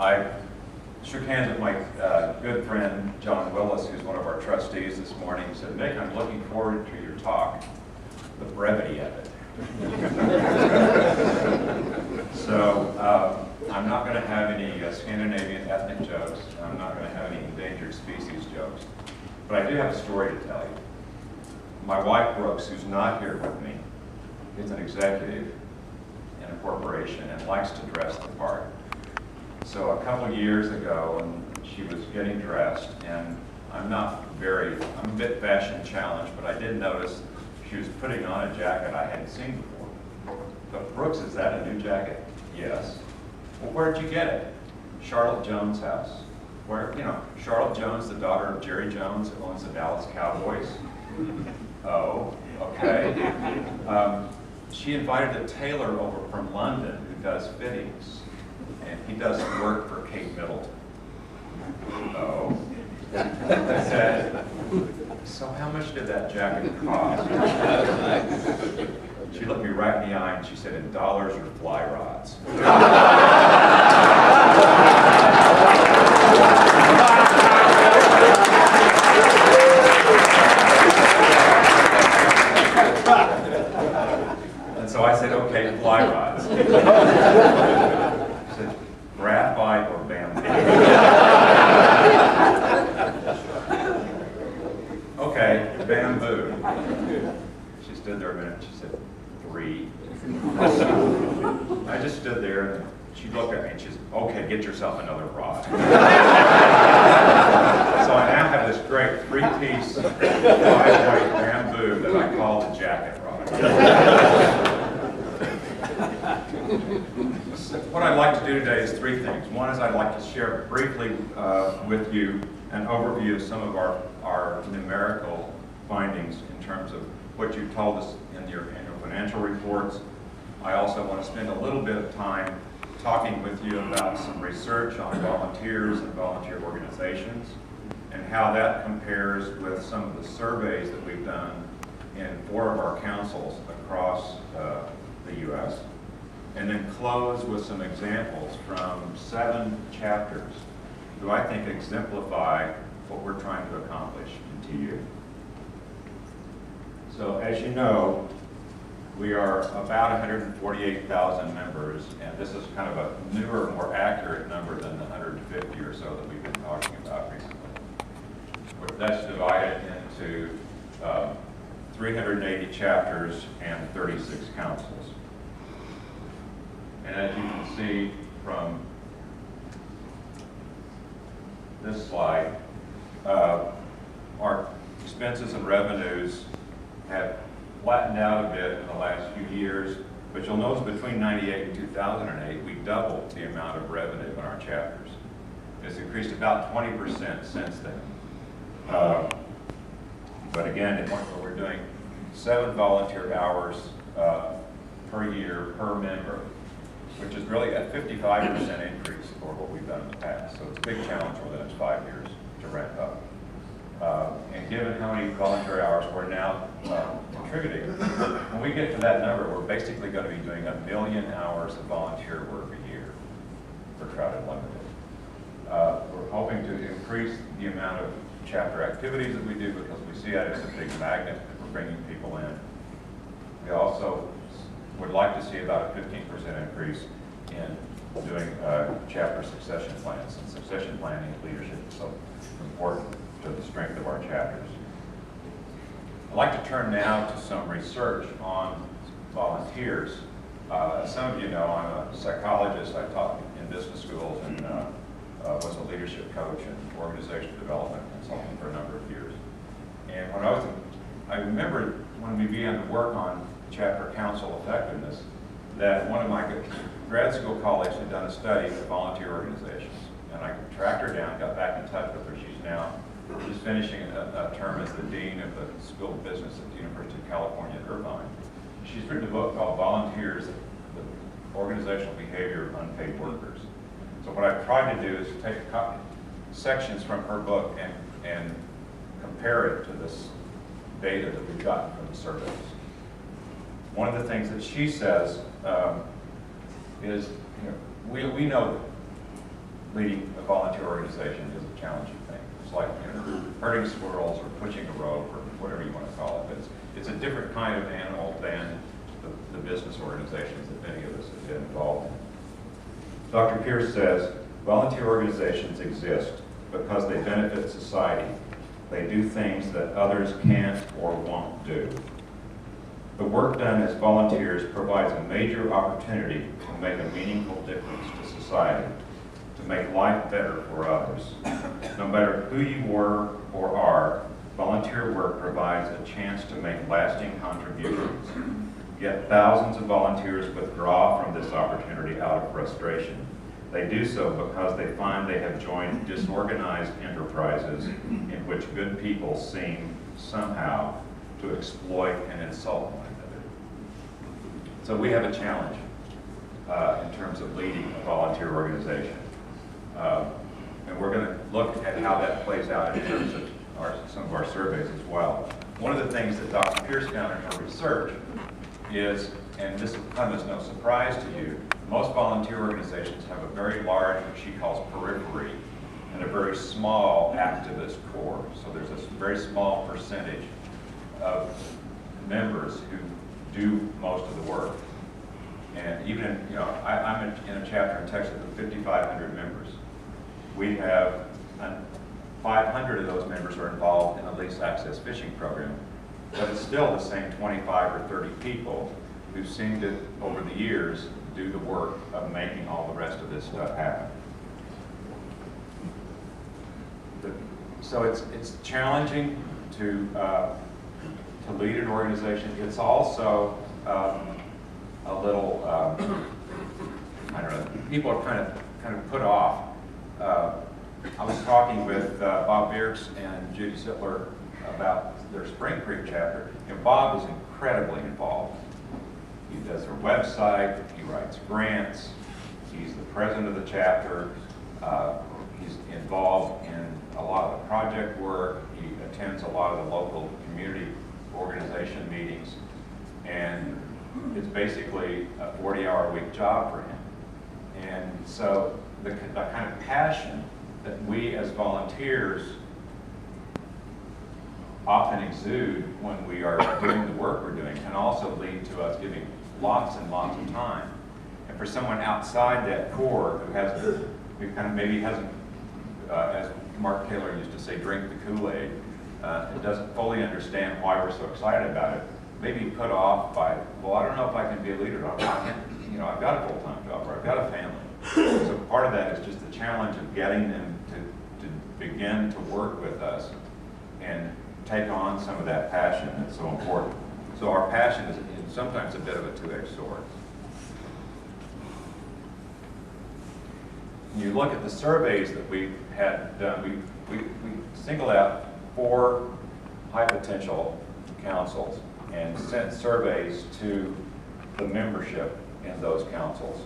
I shook hands with my good friend, John Willis, who's one of our trustees this morning. He said, Mick, I'm looking forward to your talk, the brevity of it. So I'm not going to have any Scandinavian ethnic jokes. I'm not going to have any endangered species jokes. But I do have a story to tell you. My wife, Brooks, who's not here with me, is an executive in a corporation and likes to dress the part. So a couple of years ago, when she was getting dressed, and I'm a bit fashion challenged, but I did notice she was putting on a jacket I hadn't seen before. But Brooks, is that a new jacket? Yes. Well, where'd you get it? Charlotte Jones' house. Where, Charlotte Jones, the daughter of Jerry Jones, who owns the Dallas Cowboys. Oh, okay. She invited a tailor over from London who does fittings, and he doesn't work for Kate Middleton. Oh. I said, so how much did that jacket cost? She looked me right in the eye and she said, in dollars or fly rods. And so I said, okay, fly rods. She said, graphite or bamboo? Okay, bamboo. She stood there a minute, she said, 3. I just stood there and she looked at me and she said, okay, get yourself another rod. So I now have this great 3-piece 5-weight bamboo that I call the jacket rod. What I'd like to do today is 3 things. One is I'd like to share briefly with you an overview of some of our numerical findings in terms of what you told us in your annual financial reports. I also want to spend a little bit of time talking with you about some research on volunteers and volunteer organizations and how that compares with some of the surveys that we've done in 4 of our councils across the U.S. And then close with some examples from 7 chapters who I think exemplify what we're trying to accomplish in TU. So as you know, we are about 148,000 members, and this is kind of a newer, more accurate number than the 150 or so that we've been talking about recently. That's divided into 380 chapters and 36 councils. And as you can see from this slide, our expenses and revenues have flattened out a bit in the last few years, but you'll notice between 98 and 2008, we doubled the amount of revenue in our chapters. It's increased about 20% since then. But again, we're doing 7 volunteer hours per year per member, which is really a 55% increase for what we've done in the past. So it's a big challenge over the next 5 years to ramp up. And given how many volunteer hours we're now contributing, when we get to that number, we're basically going to be doing 1 million hours of volunteer work a year for Trout Unlimited. We're hoping to increase the amount of chapter activities that we do because we see that as a big magnet for bringing people in. We also would like to see about a 15% increase in doing chapter succession plans, and succession planning and leadership is so important to the strength of our chapters. I'd like to turn now to some research on volunteers. As some of you know, I'm a psychologist. I taught in business schools and was a leadership coach and organizational development consultant for a number of years. And when I remember when we began to work on chapter council effectiveness, that one of my grad school colleagues had done a study of volunteer organizations. And I tracked her down, got back in touch with her. She's finishing a term as the Dean of the School of Business at the University of California at Irvine. She's written a book called Volunteers, the Organizational Behavior of Unpaid Workers. So what I've tried to do is take sections from her book and compare it to this data that we've gotten from the surveys. One of the things that she says is, we know leading a volunteer organization is a challenging thing. It's like, you know, herding squirrels or pushing a rope or whatever you want to call it. But it's a different kind of animal than the business organizations that many of us have been involved in. Dr. Pierce says, volunteer organizations exist because they benefit society. They do things that others can't or won't do. The work done as volunteers provides a major opportunity to make a meaningful difference to society, to make life better for others. No matter who you were or are, volunteer work provides a chance to make lasting contributions. Yet thousands of volunteers withdraw from this opportunity out of frustration. They do so because they find they have joined disorganized enterprises in which good people seem somehow to exploit and insult one another. So we have a challenge in terms of leading a volunteer organization. And we're going to look at how that plays out in terms of some of our surveys as well. One of the things that Dr. Pierce found in her research is, and this will come as no surprise to you, most volunteer organizations have a very large, what she calls periphery, and a very small activist core. So there's a very small percentage of members who do most of the work. And even in, you know, I'm in a chapter in Texas with 5,500 members. We have 500 of those members are involved in the lease access fishing program, but it's still the same 25 or 30 people who seem to, over the years, do the work of making all the rest of this stuff happen. So it's challenging to lead an organization. It's also a little, I don't know, people are kind of put off. I was talking with Bob Bierks and Judy Sittler about their Spring Creek chapter, and Bob is incredibly involved. He does their website, he writes grants, he's the president of the chapter, he's involved in a lot of the project work, he attends a lot of the local community organization meetings, and it's basically a 40-hour-a-week job for him. And so the kind of passion that we as volunteers often exude when we are doing the work we're doing can also lead to us giving lots and lots of time. And for someone outside that core who maybe hasn't, as Mark Taylor used to say, drink the Kool-Aid, and doesn't fully understand why we're so excited about it, maybe put off by, well, I don't know if I can be a leader. I can't, you know, I've got a full-time job or I've got a family. So part of that is just the challenge of getting them to begin to work with us and take on some of that passion that's so important. So our passion is sometimes a bit of a two-edged sword. When you look at the surveys that we had done, we singled out 4 high potential councils and sent surveys to the membership in those councils.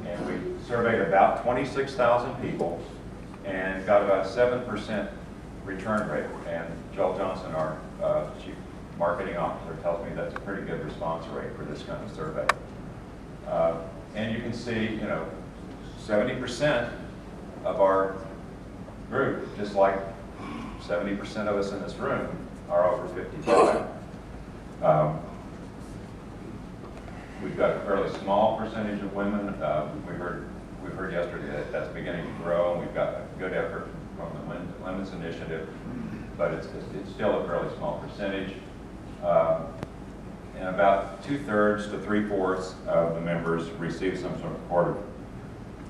And we surveyed about 26,000 people and got about a 7% return rate. And Joel Johnson, our chief marketing officer, tells me that's a pretty good response rate for this kind of survey. And you can see, you know, 70% of our group, just like 70% of us in this room, are over 55. We've got a fairly small percentage of women. We heard yesterday that that's beginning to grow, and we've got a good effort from the Women's Initiative, but it's still a fairly small percentage. And about 2/3 to 3/4 of the members receive some sort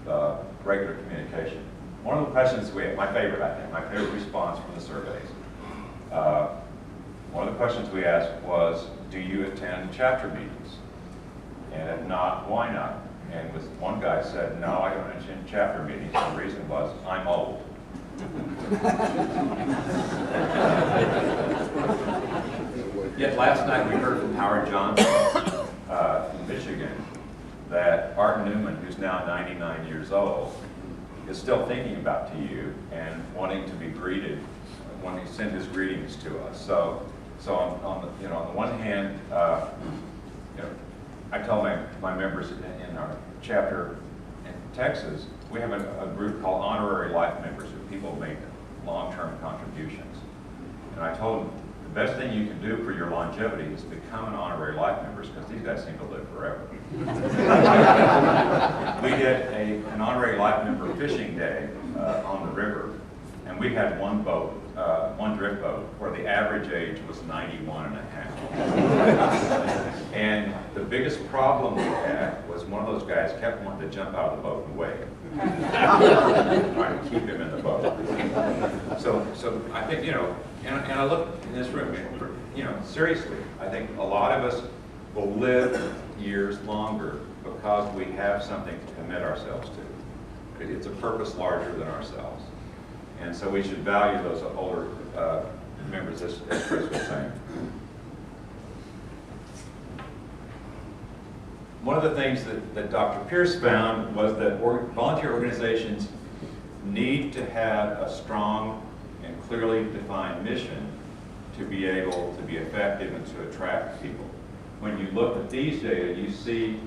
of regular communication. One of the questions we had, my favorite response from the surveys, one of the questions we asked was, do you attend chapter meetings? And if not, why not? And one guy said, no, I don't attend chapter meetings. And the reason was, I'm old. Yet last night we heard from Howard Johnson in Michigan that Art Newman, who's now 99 years old, is still thinking about you and wanting to be greeted, wanting to send his greetings to us. So on the one hand, I tell my members in our chapter, and Texas, we have a group called honorary life members, who people make long-term contributions. And I told them, the best thing you can do for your longevity is become an honorary life member, because these guys seem to live forever. We did an honorary life member fishing day on the river, and we had one boat, one drift boat, where the average age was 91 and a half. And the biggest problem we had was one of those guys kept wanting to jump out of the boat and wave. Trying to keep him in the boat. So I think, you know, and I look in this room, you know, seriously, I think a lot of us will live years longer because we have something to commit ourselves to. It's a purpose larger than ourselves. And so we should value those older members, as Chris was saying. One of the things that Dr. Pierce found was that volunteer organizations need to have a strong and clearly defined mission to be able to be effective and to attract people. When you look at these data, you see,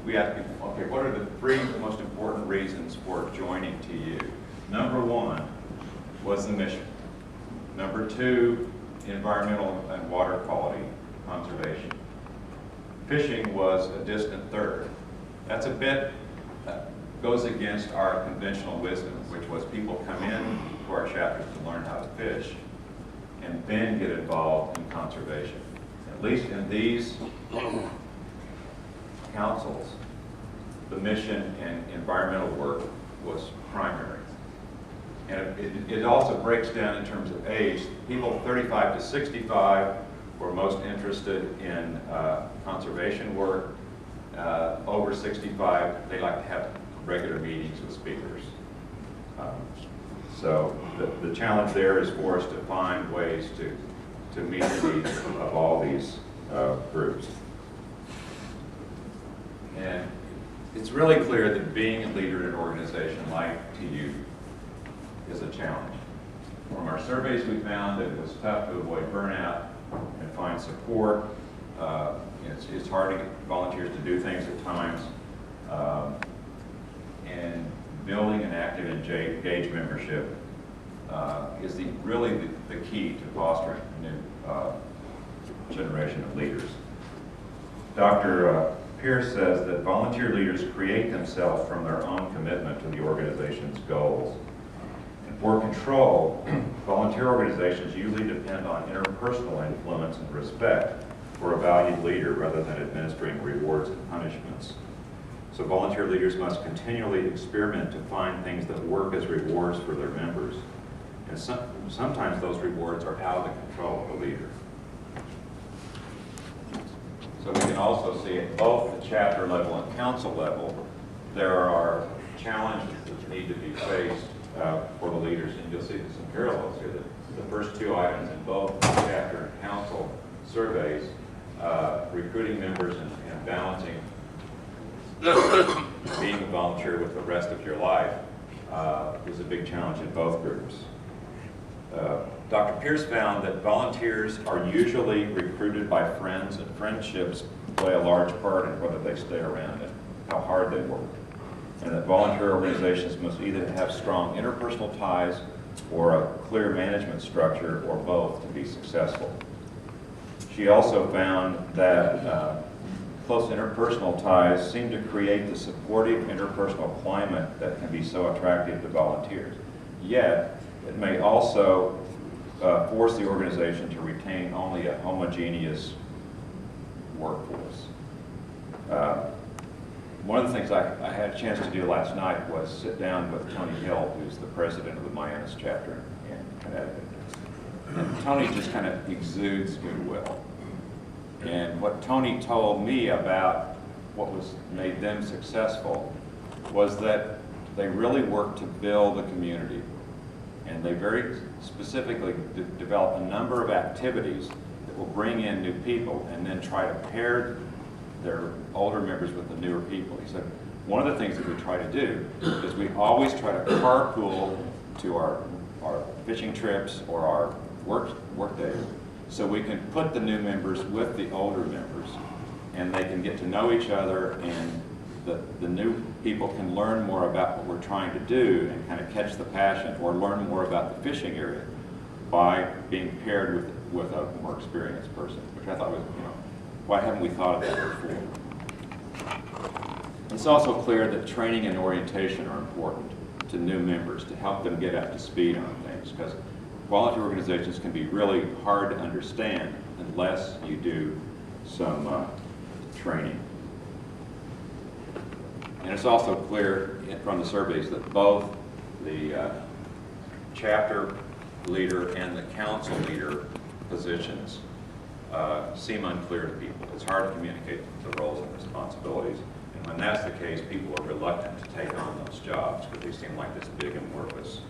we ask people, okay, what are the 3 most important reasons for joining TU? Number 1 was the mission. Number 2, environmental and water quality conservation. Fishing was a distant third. That's a bit, goes against our conventional wisdom, which was people come in to our chapters to learn how to fish and then get involved in conservation. At least in these councils, the mission and environmental work was primary. And it also breaks down in terms of age. People 35 to 65 were most interested in conservation work. Over 65, they like to have regular meetings with speakers. So the challenge there is for us to find ways to meet the needs of all these groups. And it's really clear that being a leader in an organization like TU is a challenge. From our surveys, we found that it was tough to avoid burnout and find support. It's hard to get volunteers to do things at times. And building an active and engaged membership is really the key to fostering a new generation of leaders. Dr. Pierce says that volunteer leaders create themselves from their own commitment to the organization's goals. And for control, volunteer organizations usually depend on interpersonal influence and respect for a valued leader rather than administering rewards and punishments. So volunteer leaders must continually experiment to find things that work as rewards for their members. And sometimes those rewards are out of the control of the leader. So we can also see at both the chapter level and council level, there are challenges that need to be faced for the leaders. And you'll see some parallels here. The first 2 items in both chapter and council surveys, recruiting members and balancing being a volunteer with the rest of your life is a big challenge in both groups. Dr. Pierce found that volunteers are usually recruited by friends, and friendships play a large part in whether they stay around and how hard they work. And that volunteer organizations must either have strong interpersonal ties or a clear management structure, or both, to be successful. She also found that close interpersonal ties seem to create the supportive interpersonal climate that can be so attractive to volunteers. Yet, it may also force the organization to retain only a homogeneous workforce. One of the things I had a chance to do last night was sit down with Tony Hill, who's the president of the Miamis chapter in Connecticut. And Tony just kind of exudes goodwill. And what Tony told me about what made them successful was that they really worked to build a community. And they very specifically develop a number of activities that will bring in new people and then try to pair their older members with the newer people. He said, one of the things that we try to do is we always try to carpool to our fishing trips or our work days, so we can put the new members with the older members and they can get to know each other, and the new people can learn more about what we're trying to do and kind of catch the passion or learn more about the fishing area by being paired with a more experienced person, which I thought was, why haven't we thought of that before? It's also clear that training and orientation are important to new members to help them get up to speed on things, because volunteer organizations can be really hard to understand unless you do some training. And it's also clear from the surveys that both the chapter leader and the council leader positions seem unclear to people. It's hard to communicate the roles and responsibilities. And when that's the case, people are reluctant to take on those jobs because they seem like this big amorphous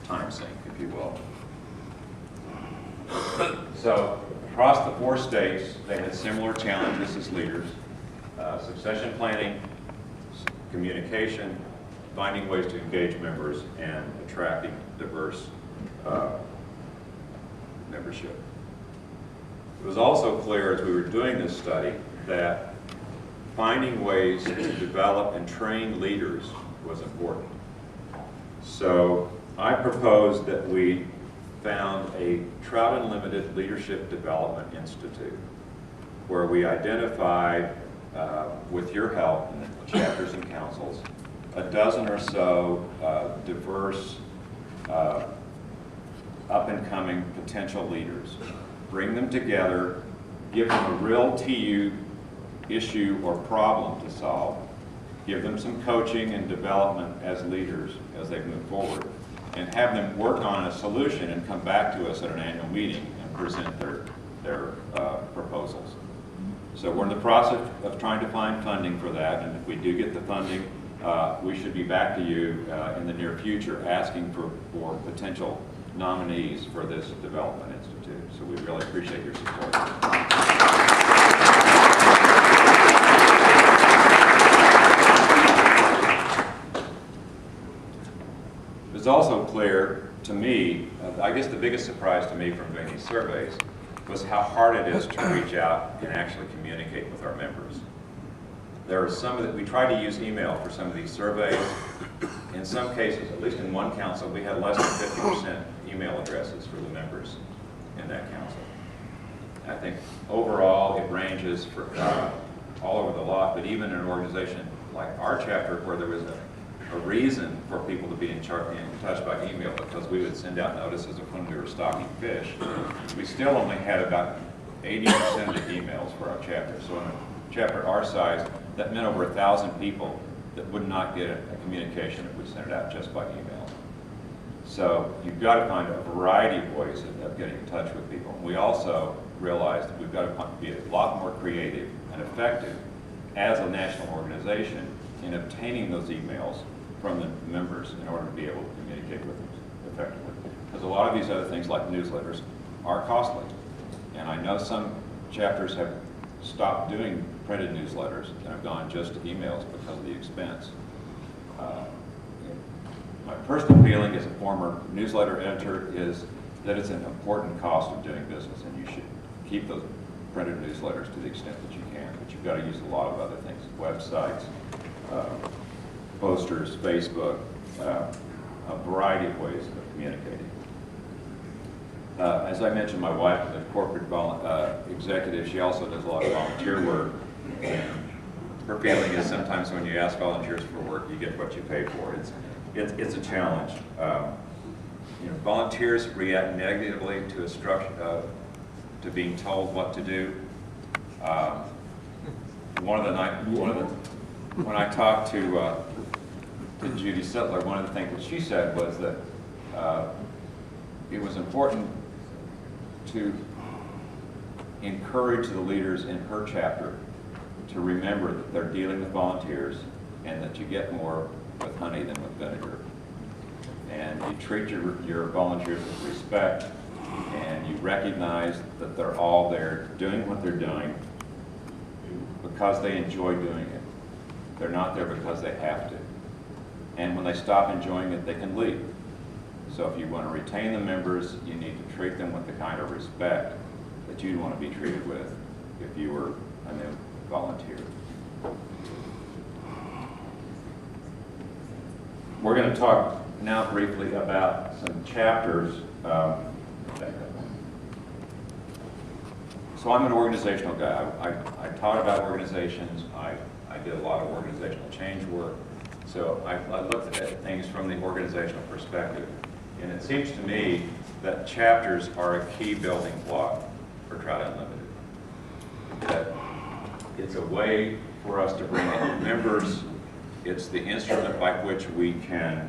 time sink, if you will. So across the 4 states, they had similar challenges as leaders. Succession planning, communication, finding ways to engage members, and attracting diverse membership. It was also clear as we were doing this study that finding ways to develop and train leaders was important. So I proposed that we found a Trout Unlimited Leadership Development Institute where we identified, with your help in the chapters and councils, a dozen or so diverse up-and-coming potential leaders. Bring them together, give them a real TU issue or problem to solve, give them some coaching and development as leaders as they move forward, and have them work on a solution and come back to us at an annual meeting and present their proposals. So we're in the process of trying to find funding for that, and if we do get the funding, we should be back to you in the near future asking for potential nominees for this Development Institute. So we really appreciate your support. It was also clear to me, I guess the biggest surprise to me from doing these surveys was how hard it is to reach out and actually communicate with our members. There are some that we tried to use email for some of these surveys. In some cases, at least in one council, we had less than 50% email addresses for the members in that council. I think overall it ranges for all over the lot, but even in an organization like our chapter where there was a reason for people to be in touch by email because we would send out notices of when we were stocking fish, we still only had about 80% of the emails for our chapter. So in a chapter our size, that meant over 1,000 people that would not get a communication if we sent it out just by email. So you've got to find a variety of ways of getting in touch with people. We also realized that we've got to be a lot more creative and effective as a national organization in obtaining those emails from the members in order to be able to communicate with them effectively. Because a lot of these other things like newsletters are costly. And I know some chapters have stopped doing printed newsletters and have gone just to emails because of the expense. My personal feeling as a former newsletter editor is that it's an important cost of doing business, and you should keep those printed newsletters to the extent that you can, but you've got to use a lot of other things, websites, posters, Facebook, a variety of ways of communicating. As I mentioned, my wife is a corporate executive. She also does a lot of volunteer work. And her feeling is sometimes when you ask volunteers for work, you get what you pay for. It's a challenge. Volunteers react negatively to to being told what to do. When I talked to Judy Sittler, one of the things that she said was that it was important to encourage the leaders in her chapter to remember that they're dealing with volunteers and that you get more with honey than with vinegar. And you treat your volunteers with respect, and you recognize that they're all there doing what they're doing because they enjoy doing it. They're not there because they have to. And when they stop enjoying it, they can leave. So if you want to retain the members, you need to treat them with the kind of respect that you'd want to be treated with if you were a new volunteer. we're going to talk now briefly about some chapters. So I'm an organizational guy. I taught about organizations. I did a lot of organizational change work. So I looked at things from the organizational perspective. And it seems to me that chapters are a key building block for Trout Unlimited. That it's a way for us to bring in members. It's the instrument by which we can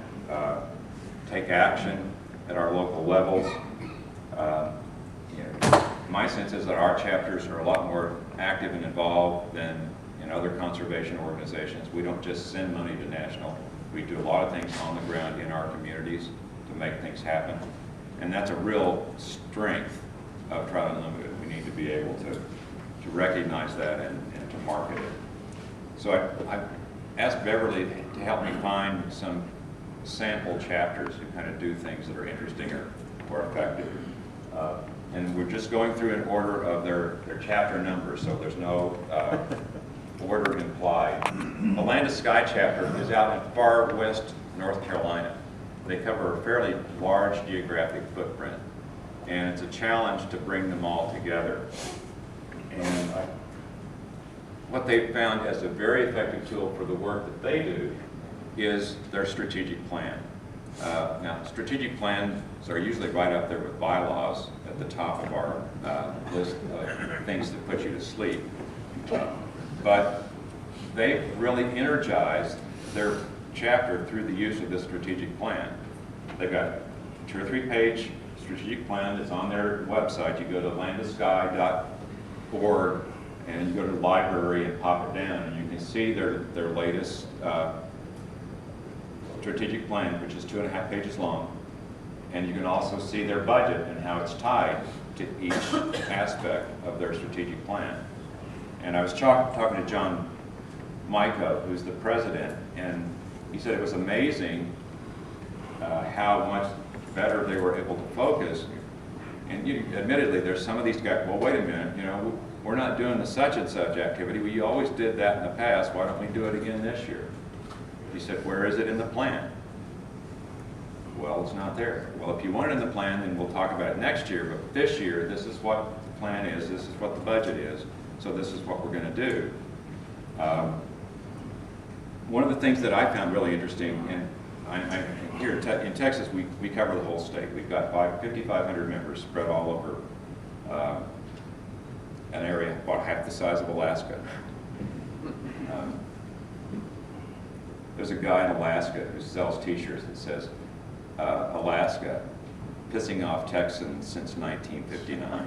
take action at our local levels. My sense is that our chapters are a lot more active and involved than in other conservation organizations. We don't just send money to national. We do a lot of things on the ground in our communities to make things happen. And that's a real strength of Trout Unlimited. We need to be able to recognize that and to market it. So I asked Beverly to help me find some sample chapters who kind of do things that are interesting or effective. And we're just going through in order of their chapter numbers, so there's no order implied. The Land to Sky chapter is out in far west North Carolina. They cover a fairly large geographic footprint, and it's a challenge to bring them all together. And what they found as a very effective tool for the work that they do is their strategic plan. Now, strategic plans are usually right up there with bylaws at the top of our list of things that put you to sleep. But they've really energized their chapter through the use of this strategic plan. They've got a 2 or 3 page strategic plan that's on their website. You go to landtosky.org and you go to the library and pop it down, and you can see their latest strategic plan, which is 2.5 pages long. And you can also see their budget and how it's tied to each aspect of their strategic plan. And I was talking to John Micah, who's the president, and he said it was amazing how much better they were able to focus. And admittedly, there's some of these guys, well, wait a minute, we're not doing the such and such activity. Well, you always did that in the past. Why don't we do it again this year? He said, where is it in the plan? Well, it's not there. Well, if you want it in the plan, then we'll talk about it next year. But this year, this is what the plan is. This is what the budget is. So this is what we're going to do. One of the things that I found really interesting, and here in Texas, we cover the whole state. We've got 5,500 members spread all over an area about half the size of Alaska. There's a guy in Alaska who sells T-shirts that says, Alaska, pissing off Texans since 1959.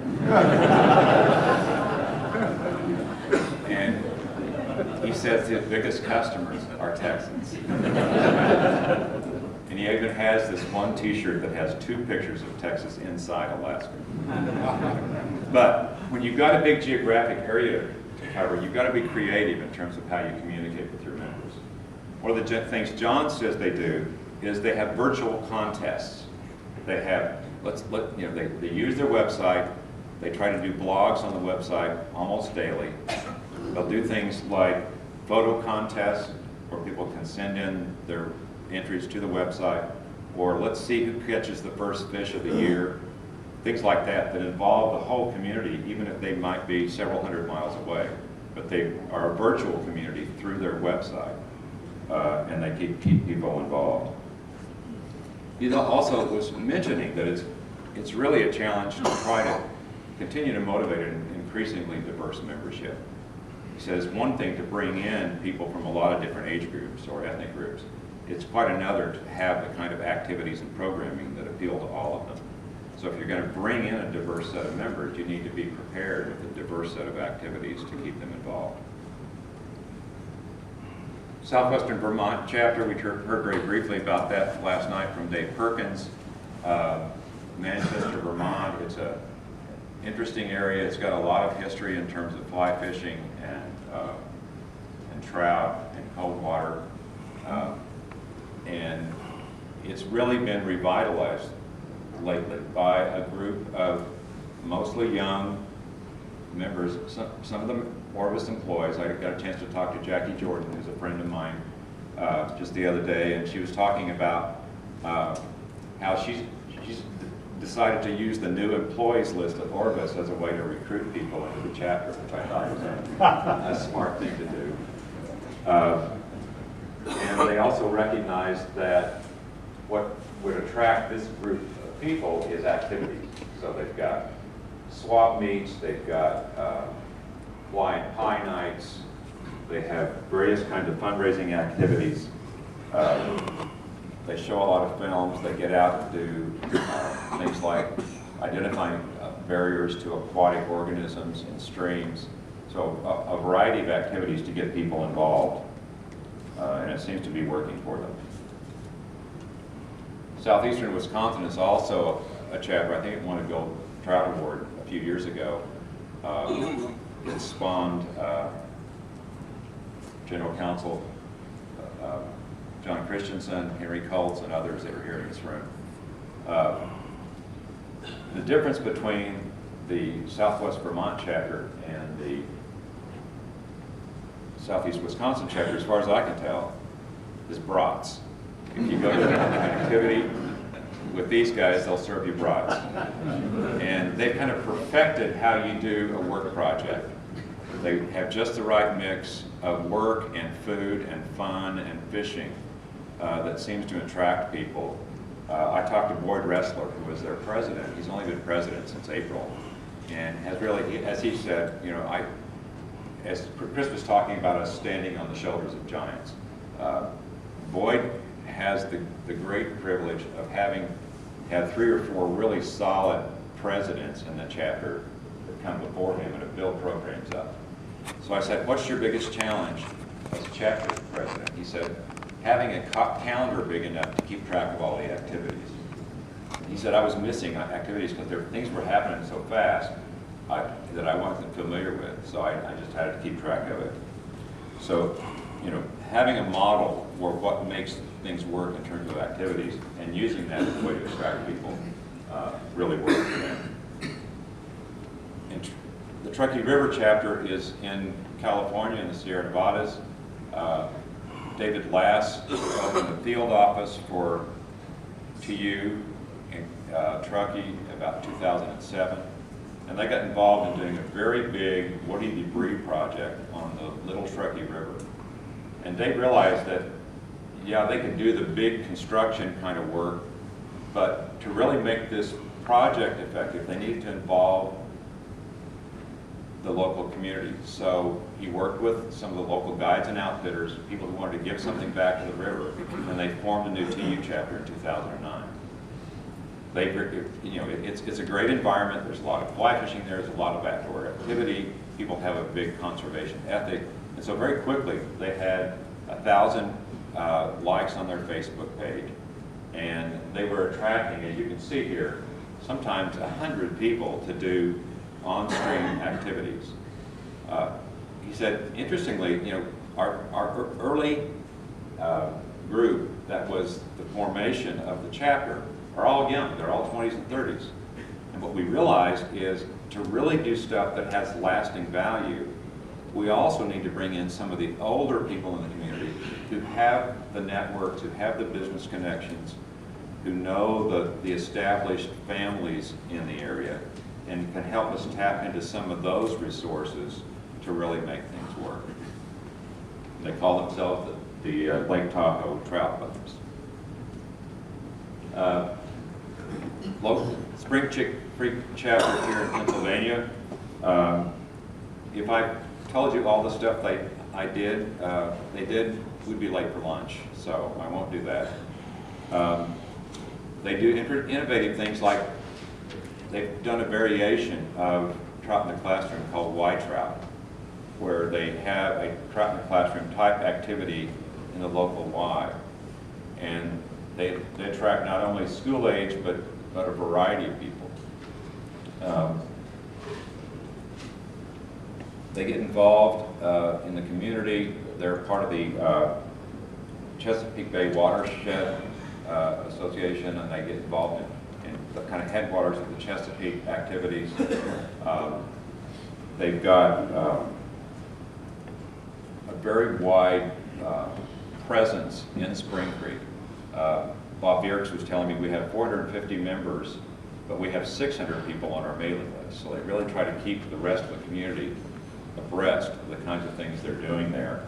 And he says his biggest customers are Texans. And he even has this one T-shirt that has 2 pictures of Texas inside Alaska. But when you've got a big geographic area to cover, you've got to be creative in terms of how you communicate with your members. One of the things John says they do is they have virtual contests. They have, they use their website. They try to do blogs on the website almost daily. They'll do things like photo contests where people can send in their entries to the website, or let's see who catches the first fish of the year. Things like that involve the whole community, even if they might be several hundred miles away. But they are a virtual community through their website, and they keep people involved. He also was mentioning that it's really a challenge to try to continue to motivate an increasingly diverse membership. He says one thing to bring in people from a lot of different age groups or ethnic groups. It's quite another to have the kind of activities and programming that appeal to all of them. So if you're going to bring in a diverse set of members, you need to be prepared with a diverse set of activities to keep them involved. Southwestern Vermont chapter, we heard very briefly about that last night from Dave Perkins. Manchester, Vermont, it's an interesting area. It's got a lot of history in terms of fly fishing and trout and cold water. And it's really been revitalized lately by a group of mostly young members, some of them Orvis employees. I got a chance to talk to Jackie Jordan, who's a friend of mine, just the other day, and she was talking about how she's decided to use the new employees list of Orbis as a way to recruit people into the chapter, which I thought was a smart thing to do. And they also recognized that what would attract this group of people is activities. So they've got swap meets, they've got Hawaiian pie nights, they have various kinds of fundraising activities. They show a lot of films, they get out and do things like identifying barriers to aquatic organisms in streams. So a variety of activities to get people involved, and it seems to be working for them. Southeastern Wisconsin is also a chapter. I think it won a Gold Trout Award a few years ago. It spawned General Counsel John Christensen, Henry Colts, and others that are here in this room. The difference between the Southwest Vermont chapter and the Southeast Wisconsin chapter, as far as I can tell, is brats. If you go to an activity with these guys, they'll serve you brats. And they've kind of perfected how you do a work project. They have just the right mix of work and food and fun and fishing that seems to attract people. I talked to Boyd Ressler, who was their president. He's only been president since April, and has really, as he said, you know, as Chris was talking about us standing on the shoulders of giants, Boyd has the great privilege of having had 3 or 4 really solid presidents in the chapter that come before him and have built programs up. So I said, what's your biggest challenge as a chapter president? He said, having a calendar big enough to keep track of all the activities. He said, I was missing activities because things were happening so fast that I wasn't familiar with, so I just had to keep track of it. So, you know, having a model for what makes things work in terms of activities and using that as a way to attract people really works for them. The Truckee River chapter is in California, in the Sierra Nevadas. David Lass opened a field office for TU in Truckee about 2007. And they got involved in doing a very big woody debris project on the Little Truckee River. And they realized that, yeah, they could do the big construction kind of work, but to really make this project effective, they needed to involve the local community. So he worked with some of the local guides and outfitters, people who wanted to give something back to the river, and they formed a new TU chapter in 2009. You know, it's a great environment. There's a lot of fly fishing there. There's a lot of outdoor activity. People have a big conservation ethic, and so very quickly they had 1,000 likes on their Facebook page, and they were attracting, as you can see here, sometimes 100 people to do on-stream activities. He said, interestingly, you know, our early group that was the formation of the chapter are all young. They're all 20s and 30s. And what we realized is to really do stuff that has lasting value, we also need to bring in some of the older people in the community who have the networks, who have the business connections, who know the established families in the area, and can help us tap into some of those resources to really make things work. They call themselves the Lake Tahoe Trout Buddies. Local Spring Creek chapter here in Pennsylvania. If I told you all the stuff they did, we'd be late for lunch, so I won't do that. They do innovative things like they've done a variation of Trout in the Classroom called Y Trout, where they have a Trout in the Classroom type activity in the local Y. And they attract not only school age, but a variety of people. They get involved in the community. They're part of the Chesapeake Bay Watershed Association, and they get involved in the kind of headwaters of the Chesapeake activities. They've got a very wide presence in Spring Creek. Bob Bierks was telling me we have 450 members, but we have 600 people on our mailing list. So they really try to keep the rest of the community abreast of the kinds of things they're doing there.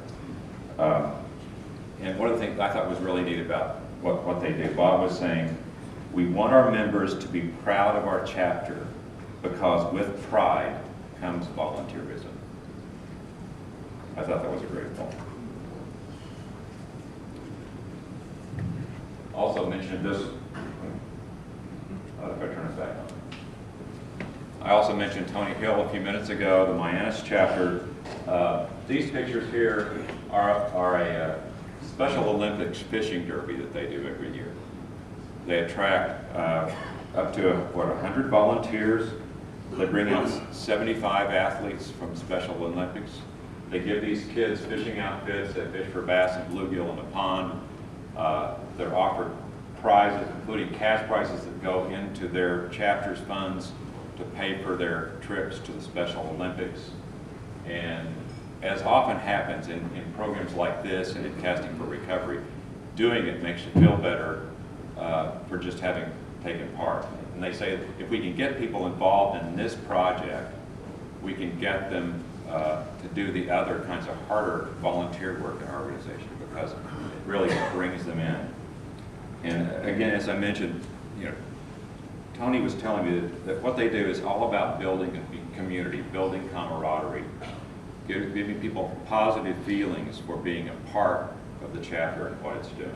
And one of the things I thought was really neat about what they do, Bob was saying, we want our members to be proud of our chapter because with pride comes volunteerism. I thought that was a great point. Also mentioned this, if I turn it back on. I also mentioned Tony Hill a few minutes ago, the Mianus chapter. These pictures here are a Special Olympics fishing derby that they do every year. They attract up to, 100 volunteers. They bring in 75 athletes from Special Olympics. They give these kids fishing outfits. They fish for bass and bluegill in a pond. They're offered prizes, including cash prizes that go into their chapter's funds to pay for their trips to the Special Olympics. And as often happens in programs like this and in Casting for Recovery, doing it makes you feel better for just having taken part. And they say if we can get people involved in this project, we can get them to do the other kinds of harder volunteer work in our organization because it really brings them in. And again, as I mentioned, Tony was telling me that what they do is all about building a community, building camaraderie, giving people positive feelings for being a part of the chapter and what it's doing.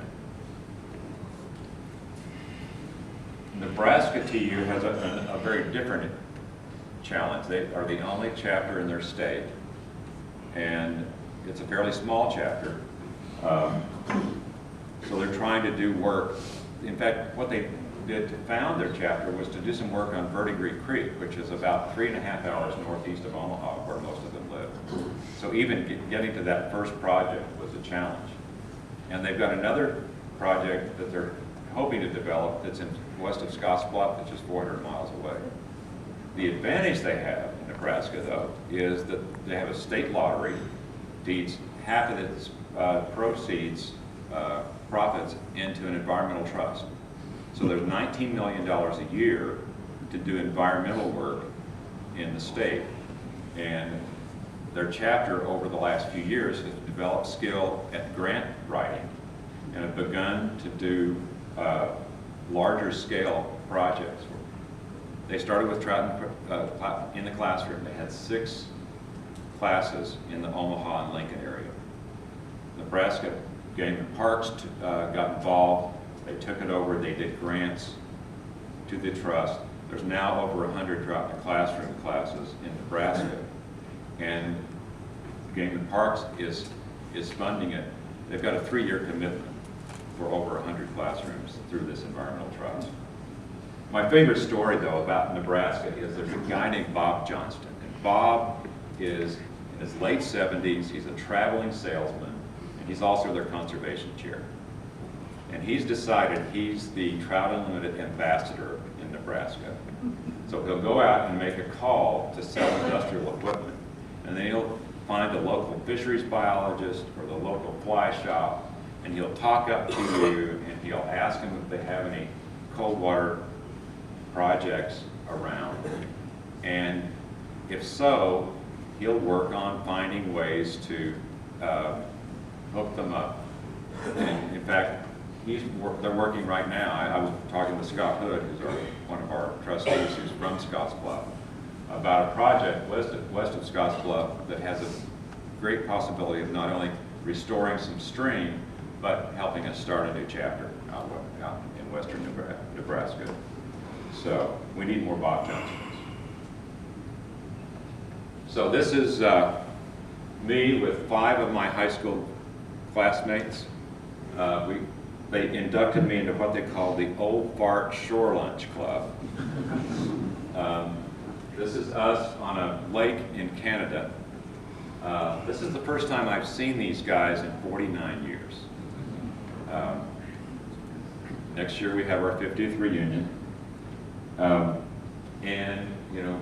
Nebraska TU has a very different challenge. They are the only chapter in their state, and it's a fairly small chapter. So they're trying to do work. In fact, what they did to found their chapter was to do some work on Verdigris Creek, which is about 3.5 hours northeast of Omaha, where most of them live. So even getting to that first project was a challenge. And they've got another project that they're hoping to develop that's in west of Scottsbluff, which is 400 miles away. The advantage they have in Nebraska, though, is that they have a state lottery, deeds half of its proceeds, profits, into an environmental trust. So there's $19 million a year to do environmental work in the state. And their chapter over the last few years has developed skill at grant writing and have begun to do larger scale projects. They started with Trout in the classroom. They had 6 classes in the Omaha and Lincoln area. Nebraska Game and Parks got involved. They took it over. They did grants to the trust. There's now over 100 Trout in the classroom classes in Nebraska, and Game and Parks is funding it. They've got a 3-year commitment for over 100 classrooms through this environmental trust. My favorite story, though, about Nebraska is there's a guy named Bob Johnston. And Bob is in his late 70s. He's a traveling salesman, and he's also their conservation chair. And he's decided he's the Trout Unlimited ambassador in Nebraska. So he'll go out and make a call to sell industrial equipment. And then he'll find a local fisheries biologist or the local fly shop, and he'll talk up to you, and he'll ask them if they have any cold water projects around. And if so, he'll work on finding ways to hook them up. And in fact, they're working right now. I was talking to Scott Hood, who's one of our trustees who's from Scottsbluff, about a project west of Scottsbluff that has a great possibility of not only restoring some stream, but helping us start a new chapter out in western Nebraska. So we need more Bob Johnsons. So this is me with 5 of my high school classmates. They inducted me into what they call the Old Fart Shore Lunch Club. This is us on a lake in Canada. This is the first time I've seen these guys in 49 years. Next year we have our 50th reunion. And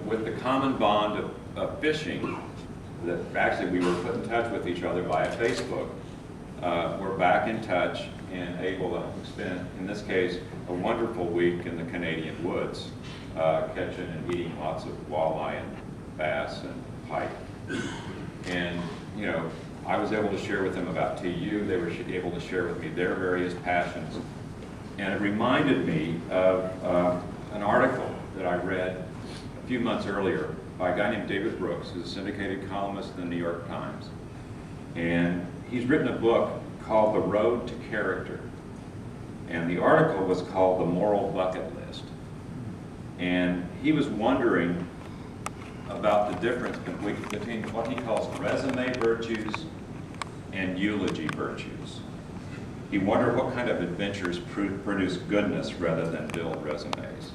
with the common bond of fishing, that actually we were put in touch with each other via Facebook. we're back in touch and able to spend, in this case, a wonderful week in the Canadian woods, catching and eating lots of walleye and bass and pike. And, you know, I was able to share with them about TU. They were able to share with me their various passions. And it reminded me of an article that I read a few months earlier by a guy named David Brooks, who's a syndicated columnist in the New York Times. And he's written a book called The Road to Character. And the article was called The Moral Bucket List. And he was wondering about the difference between what he calls resume virtues and eulogy virtues. He wondered what kind of adventures produce goodness rather than build resumes.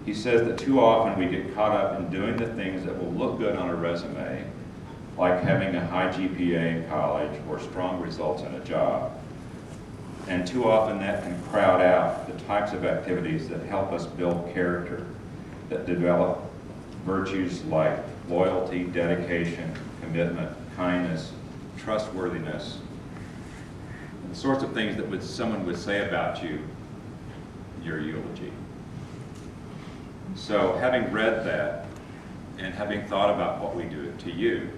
He says that too often we get caught up in doing the things that will look good on a resume, like having a high GPA in college or strong results in a job. And too often that can crowd out the types of activities that help us build character, that develop virtues like loyalty, dedication, commitment, kindness, trustworthiness, the sorts of things that someone would say about you, your eulogy. So having read that and having thought about what we do to you,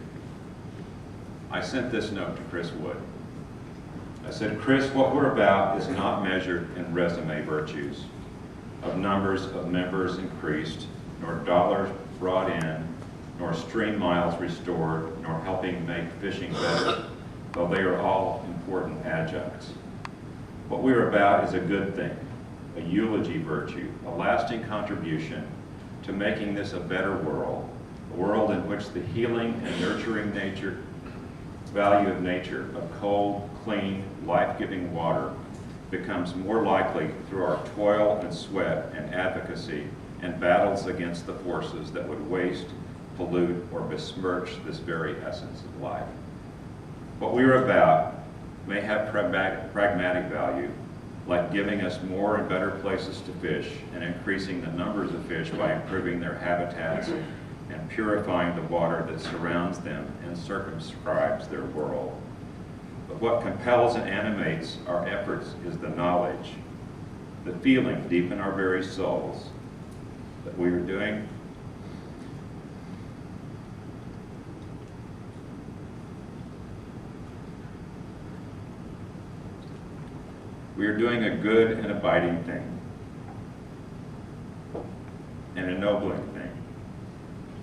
I sent this note to Chris Wood. I said, Chris, what we're about is not measured in resume virtues, of numbers of members increased, nor dollars brought in, nor stream miles restored, nor helping make fishing better, though they are all important adjuncts. What we're about is a good thing, a eulogy virtue, a lasting contribution to making this a better world, a world in which the healing and nurturing value of nature, of cold, clean, life-giving water becomes more likely through our toil and sweat and advocacy and battles against the forces that would waste, pollute, or besmirch this very essence of life. What we are about may have pragmatic value, like giving us more and better places to fish and increasing the numbers of fish by improving their habitats and purifying the water that surrounds them and circumscribes their world. But what compels and animates our efforts is the knowledge, the feeling deep in our very souls that we are doing a good and abiding thing, an ennobling thing,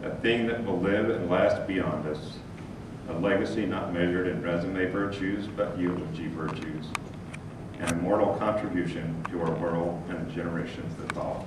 a thing that will live and last beyond us, a legacy not measured in resume virtues, but eulogy virtues, an immortal contribution to our world and the generations that follow.